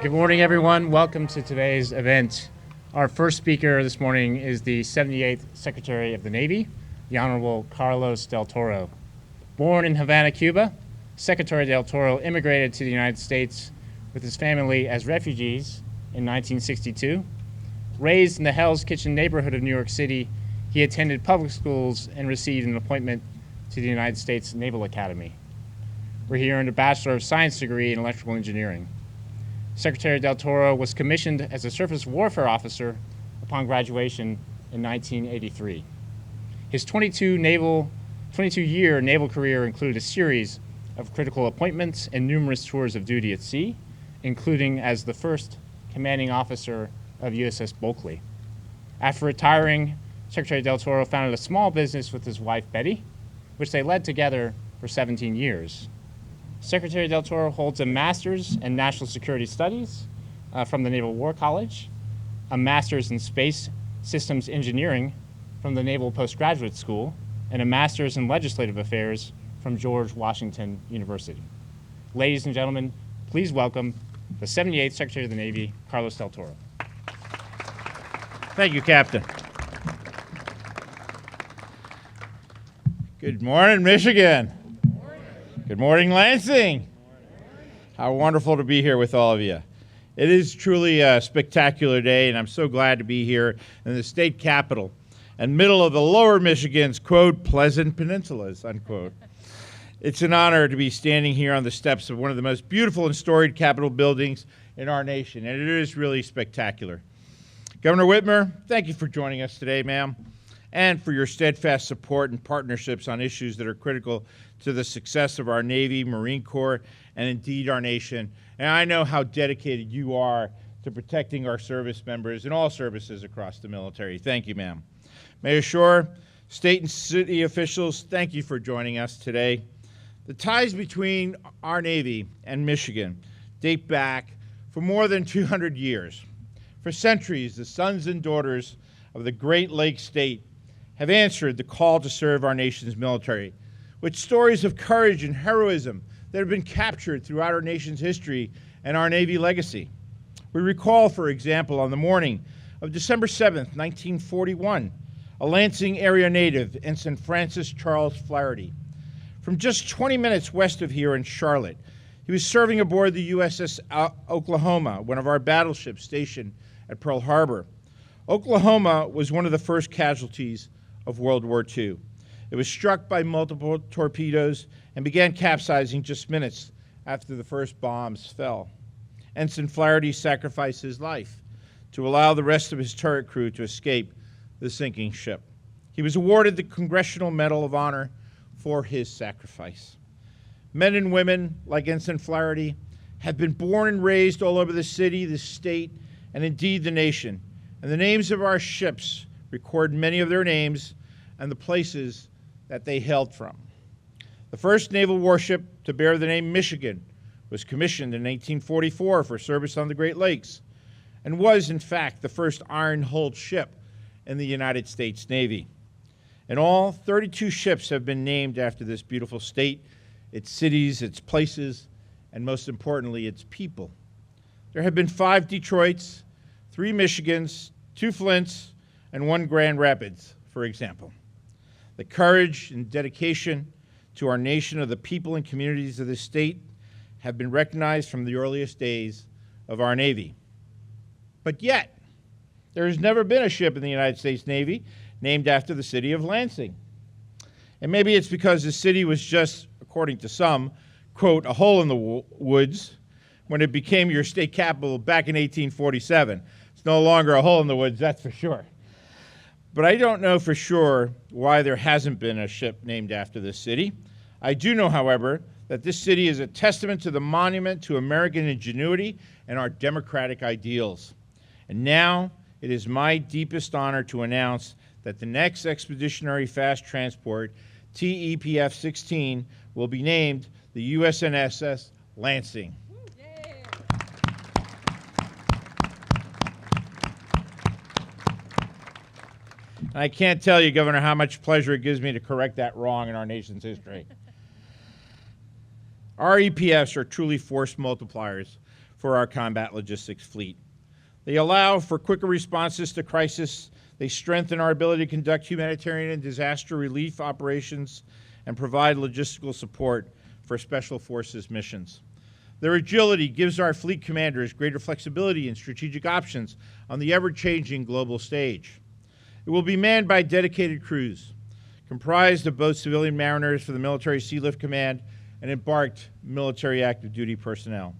Good morning, everyone. Welcome to today's event. Our first speaker this morning is the 78th Secretary of the Navy, the Honorable Carlos Del Toro. Born in Havana, Cuba, Secretary Del Toro immigrated to the United States with his family as refugees in 1962. Raised in the Hell's Kitchen neighborhood of New York City, he attended public schools and received an appointment to the United States Naval Academy, where he earned a Bachelor of Science degree in electrical engineering. Secretary Del Toro was commissioned as a surface warfare officer upon graduation in 1983. His 22-year naval career included a series of critical appointments and numerous tours of duty at sea, including as the first commanding officer of USS Bulkley. After retiring, Secretary Del Toro founded a small business with his wife, Betty, which they led together for 17 years. Secretary Del Toro holds a Master's in National Security Studies from the Naval War College, a Master's in Space Systems Engineering from the Naval Postgraduate School, and a Master's in Legislative Affairs from George Washington University. Ladies and gentlemen, please welcome the 78th Secretary of the Navy, Carlos Del Toro. Thank you, Captain. Good morning, Michigan. Good morning, Lansing. How wonderful to be here with all of you. It is truly a spectacular day, and I'm so glad to be here in the state capital and middle of the lower Michigan's, quote, pleasant peninsulas, unquote. It's an honor to be standing here on the steps of one of the most beautiful and storied Capitol buildings in our nation, and it is really spectacular. Governor Whitmer, thank you for joining us today, ma'am, and for your steadfast support and partnerships on issues that are critical to the success of our Navy, Marine Corps, and indeed our nation. And I know how dedicated you are to protecting our service members and all services across the military. Thank you, ma'am. Mayor Shore, state and city officials, thank you for joining us today. The ties between our Navy and Michigan date back for more than 200 years. For centuries, the sons and daughters of the Great Lakes state have answered the call to serve our nation's military, with stories of courage and heroism that have been captured throughout our nation's history and our Navy legacy. We recall, for example, on the morning of December 7th, 1941, a Lansing area native, Ensign Francis Charles Flaherty, from just 20 minutes west of here in Charlotte. He was serving aboard the USS Oklahoma, one of our battleships stationed at Pearl Harbor. Oklahoma was one of the first casualties of World War II. It was struck by multiple torpedoes and began capsizing just minutes after the first bombs fell. Ensign Flaherty sacrificed his life to allow the rest of his turret crew to escape the sinking ship. He was awarded the Congressional Medal of Honor for his sacrifice. Men and women like Ensign Flaherty have been born and raised all over the city, the state, and indeed the nation. And the names of our ships record many of their names and the places that they hailed from. The first naval warship to bear the name Michigan was commissioned in 1844 for service on the Great Lakes and was, in fact, the first iron-hulled ship in the United States Navy. In all, 32 ships have been named after this beautiful state, its cities, its places, and most importantly, its people. There have been 5 Detroits, 3 Michigans, 2 Flints, and 1 Grand Rapids, for example. The courage and dedication to our nation of the people and communities of this state have been recognized from the earliest days of our Navy. But yet, there has never been a ship in the United States Navy named after the city of Lansing. And maybe it's because the city was just, according to some, quote, a hole in the woods when it became your state capital back in 1847. It's no longer a hole in the woods, that's for sure. But I don't know for sure why there hasn't been a ship named after this city. I do know, however, that this city is a testament to the monument to American ingenuity and our democratic ideals. And now it is my deepest honor to announce that the next Expeditionary Fast Transport, TEPF-16, will be named the USNS Lansing. And I can't tell you, Governor, how much pleasure it gives me to correct that wrong in our nation's history. Our EPFs are truly force multipliers for our combat logistics fleet. They allow for quicker responses to crisis. They strengthen our ability to conduct humanitarian and disaster relief operations and provide logistical support for special forces missions. Their agility gives our fleet commanders greater flexibility and strategic options on the ever-changing global stage. It will be manned by dedicated crews, comprised of both civilian mariners for the Military Sea Lift Command and embarked military active duty personnel.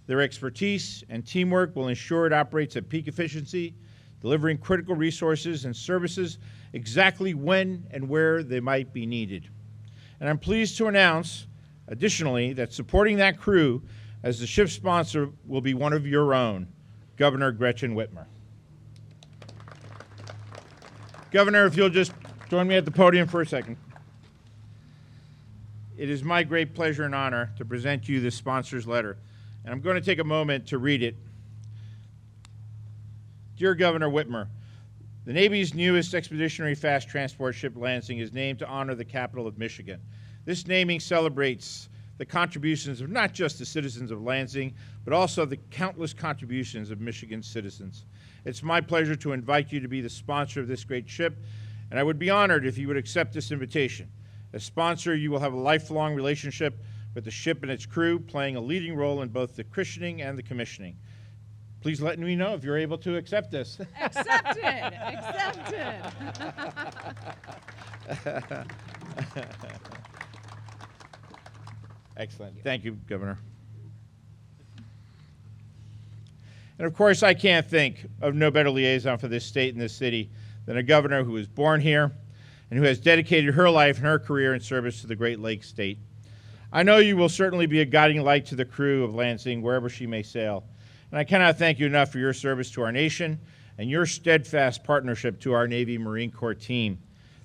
Their expertise and teamwork will ensure it operates at peak efficiency, delivering critical resources and services exactly when and where they might be needed. And I'm pleased to announce, additionally, that supporting that crew as the ship sponsor will be one of your own, Governor Gretchen Whitmer. Governor, if you'll just join me at the podium for a second. It is my great pleasure and honor to present you this sponsor's letter, and I'm going to take a moment to read it. Dear Governor Whitmer, the Navy's newest Expeditionary Fast Transport ship Lansing is named to honor the capital of Michigan. This naming celebrates the contributions of not just the citizens of Lansing, but also the countless contributions of Michigan's citizens. It's my pleasure to invite you to be the sponsor of this great ship, and I would be honored if you would accept this invitation. As sponsor, you will have a lifelong relationship with the ship and its crew, playing a leading role in both the christening and the commissioning. Please let me know if you're able to accept this. Accepted. Accepted. Excellent. Thank you, Governor. And of course, I can't think of no better liaison for this state and this city than a governor who was born here and who has dedicated her life and her career in service to the Great Lakes state. I know you will certainly be a guiding light to the crew of Lansing wherever she may sail. And I cannot thank you enough for your service to our nation and your steadfast partnership to our Navy Marine Corps team.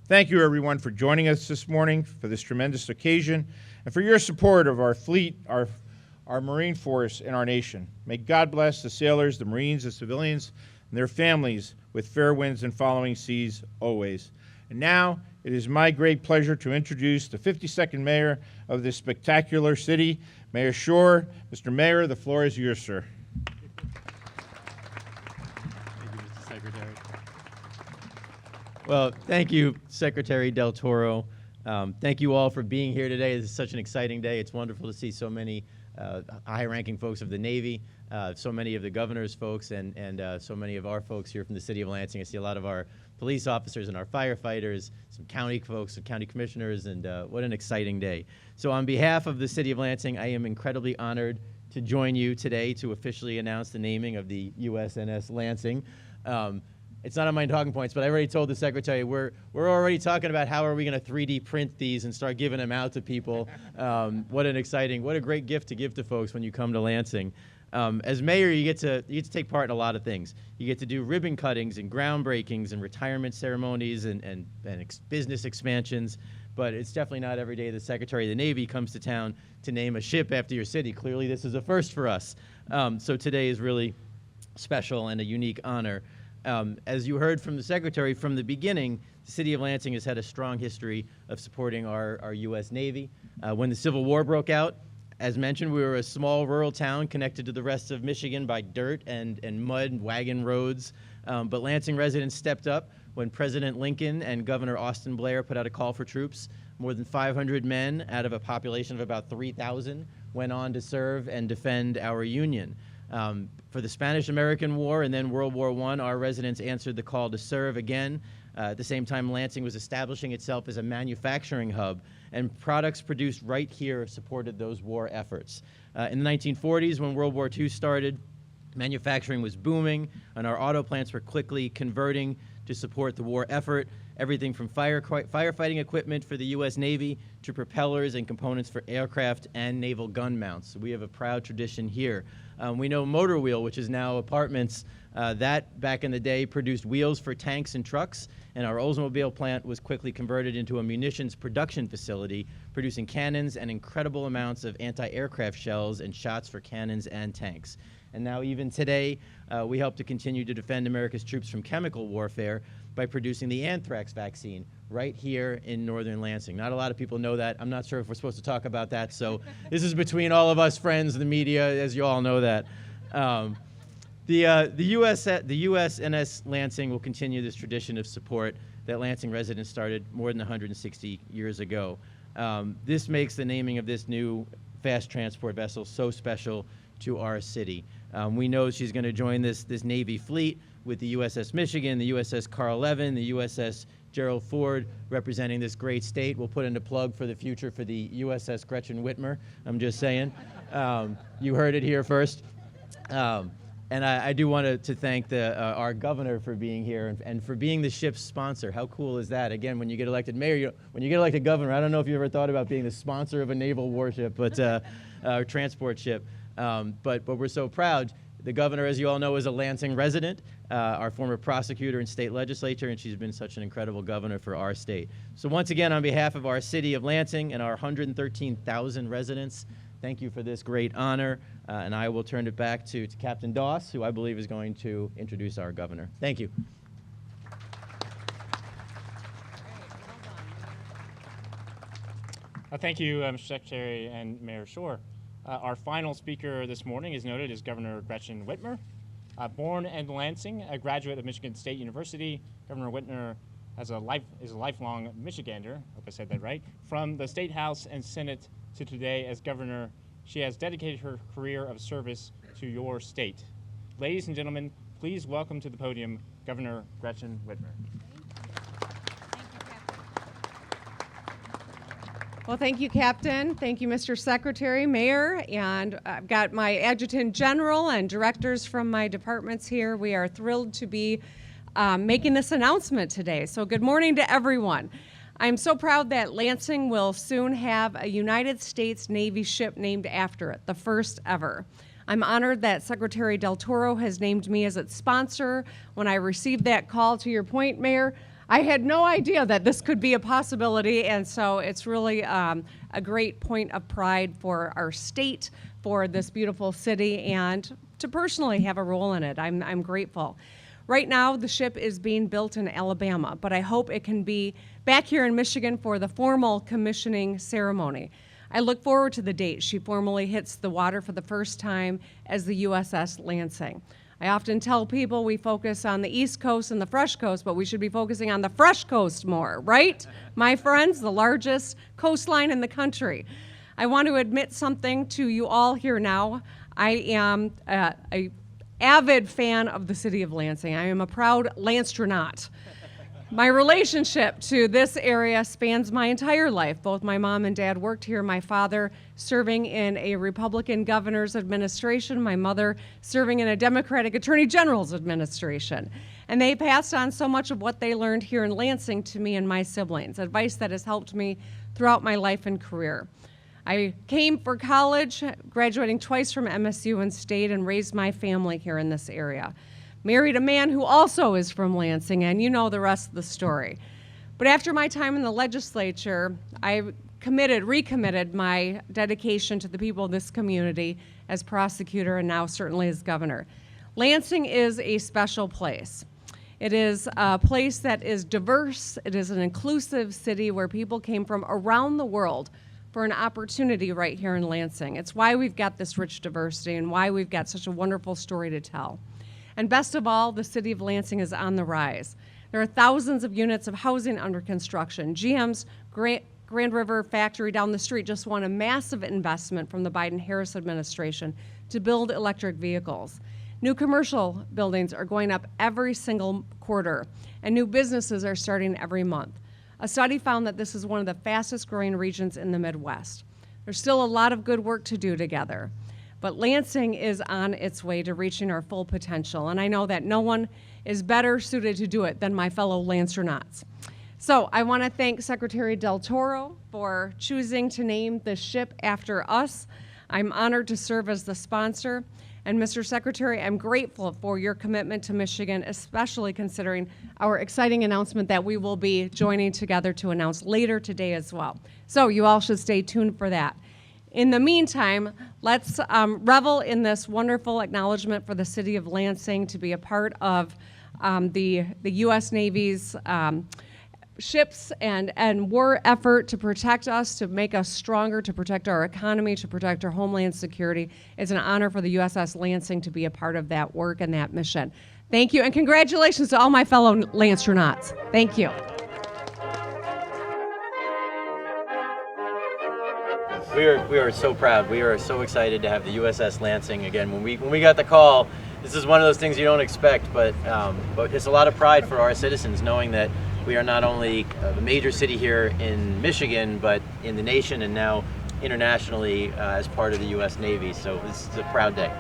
Thank you, everyone, for joining us this morning for this tremendous occasion and for your support of our fleet, our Marine Force, and our nation. May God bless the sailors, the Marines, the civilians, and their families with fair winds and following seas always. And now, it is my great pleasure to introduce the 52nd mayor of this spectacular city, Mayor Shore. Mr. Mayor, the floor is yours, sir. Thank you, Mr. Secretary. Well, thank you, Secretary Del Toro. Thank you all for being here today. This is such an exciting day. It's wonderful to see so many high-ranking folks of the Navy, so many of the governor's folks, and so many of our folks here from the city of Lansing. I see a lot of our police officers and our firefighters, some county folks, some county commissioners, and what an exciting day. So on behalf of the city of Lansing, I am incredibly honored to join you today to officially announce the naming of the USNS Lansing. It's not on my talking points, but I already told the secretary we're already talking about how are we going to 3D print these and start giving them out to people. What a great gift to give to folks when you come to Lansing. As mayor, you get to take part in a lot of things. You get to do ribbon cuttings and groundbreakings and retirement ceremonies and business expansions. But it's definitely not every day the Secretary of the Navy comes to town to name a ship after your city. Clearly, this is a first for us. So today is really special and a unique honor. As you heard from the Secretary from the beginning, the city of Lansing has had a strong history of supporting our U.S. Navy. When the Civil War broke out, as mentioned, we were a small rural town connected to the rest of Michigan by dirt and mud and wagon roads. But Lansing residents stepped up when President Lincoln and Governor Austin Blair put out a call for troops. More than 500 men out of a population of about 3,000 went on to serve and defend our Union. For the Spanish-American War and then World War I, our residents answered the call to serve again. At the same time, Lansing was establishing itself as a manufacturing hub, and products produced right here supported those war efforts. In the 1940s, when World War II started, manufacturing was booming, and our auto plants were quickly converting to support the war effort. Everything from firefighting equipment for the U.S. Navy to propellers and components for aircraft and naval gun mounts. So we have a proud tradition here. We know Motor Wheel, which is now apartments, that back in the day produced wheels for tanks and trucks, and our Oldsmobile plant was quickly converted into a munitions production facility, producing cannons and incredible amounts of anti-aircraft shells and shots for cannons and tanks. And now even today, we help to continue to defend America's troops from chemical warfare by producing the anthrax vaccine right here in northern Lansing. Not a lot of people know that. I'm not sure if we're supposed to talk about that, so this is between all of us friends, the media, as you all know that. The USNS Lansing will continue this tradition of support that Lansing residents started more than 160 years ago. This makes the naming of this new fast transport vessel so special to our city. We know she's going to join this Navy fleet with the USS Michigan, the USS Carl Levin, the USS Gerald Ford, representing this great state. We'll put in a plug for the future for the USS Gretchen Whitmer. I'm just saying. You heard it here first. And I do want to thank our governor for being here and for being the ship's sponsor. How cool is that? Again, when you get elected mayor, when you get elected governor, I don't know if you ever thought about being the sponsor of a naval warship, but a transport ship. But we're so proud. The governor, as you all know, is a Lansing resident, our former prosecutor in state legislature, and she's been such an incredible governor for our state. So once again, on behalf of our city of Lansing and our 113,000 residents, thank you for this great honor, and I will turn it back to Captain Doss, who I believe is going to introduce our governor. Thank you. Thank you, Mr. Secretary and Mayor Shore. Our final speaker this morning is noted as Governor Gretchen Whitmer. Born in Lansing, a graduate of Michigan State University, Governor Whitmer is a lifelong Michigander, I hope I said that right, from the State House and Senate to today as governor. She has dedicated her career of service to your state. Ladies and gentlemen, please welcome to the podium Governor Gretchen Whitmer. Well, thank you, Captain. Thank you, Mr. Secretary, Mayor, and I've got my Adjutant General and directors from my departments here. We are thrilled to be making this announcement today. So good morning to everyone. I'm so proud that Lansing will soon have a United States Navy ship named after it, the first ever. I'm honored that Secretary Del Toro has named me as its sponsor. When I received that call, to your point, Mayor, I had no idea that this could be a possibility, and so it's really a great point of pride for our state, for this beautiful city, and to personally have a role in it. I'm grateful. Right now, the ship is being built in Alabama, but I hope it can be back here in Michigan for the formal commissioning ceremony. I look forward to the date she formally hits the water for the first time as the USS Lansing. I often tell people we focus on the East Coast and the Fresh Coast, but we should be focusing on the Fresh Coast more, right? My friends, the largest coastline in the country. I want to admit something to you all here now. I am a avid fan of the city of Lansing. I am a proud Lanstronaut. My relationship to this area spans my entire life. Both my mom and dad worked here. My father serving in a Republican governor's administration, my mother serving in a Democratic attorney general's administration. And they passed on so much of what they learned here in Lansing to me and my siblings, advice that has helped me throughout my life and career. I came for college, graduating twice from MSU and stayed and raised my family here in this area. Married a man who also is from Lansing, and you know the rest of the story. But after my time in the legislature, I recommitted my dedication to the people of this community as prosecutor and now certainly as governor. Lansing is a special place. It is a place that is diverse. It is an inclusive city where people came from around the world for an opportunity right here in Lansing. It's why we've got this rich diversity and why we've got such a wonderful story to tell. And best of all, the city of Lansing is on the rise. There are thousands of units of housing under construction. GM's Grand River factory down the street just won a massive investment from the Biden-Harris administration to build electric vehicles. New commercial buildings are going up every single quarter, and new businesses are starting every month. A study found that this is one of the fastest growing regions in the Midwest. There's still a lot of good work to do together. But Lansing is on its way to reaching our full potential, and I know that no one is better suited to do it than my fellow Lansernauts. So I want to thank Secretary Del Toro for choosing to name the ship after us. I'm honored to serve as the sponsor. And Mr. Secretary, I'm grateful for your commitment to Michigan, especially considering our exciting announcement that we will be joining together to announce later today as well. So you all should stay tuned for that. In the meantime, let's revel in this wonderful acknowledgement for the city of Lansing to be a part of the U.S. Navy's ships and war effort to protect us, to make us stronger, to protect our economy, to protect our homeland security. It's an honor for the USS Lansing to be a part of that work and that mission. Thank you, and congratulations to all my fellow Lance-tronauts. Thank you. We are so proud. We are so excited to have the USS Lansing again. When we got the call, this is one of those things you don't expect, but it's a lot of pride for our citizens knowing that we are not only a major city here in Michigan, but in the nation and now internationally as part of the U.S. Navy. So this is a proud day.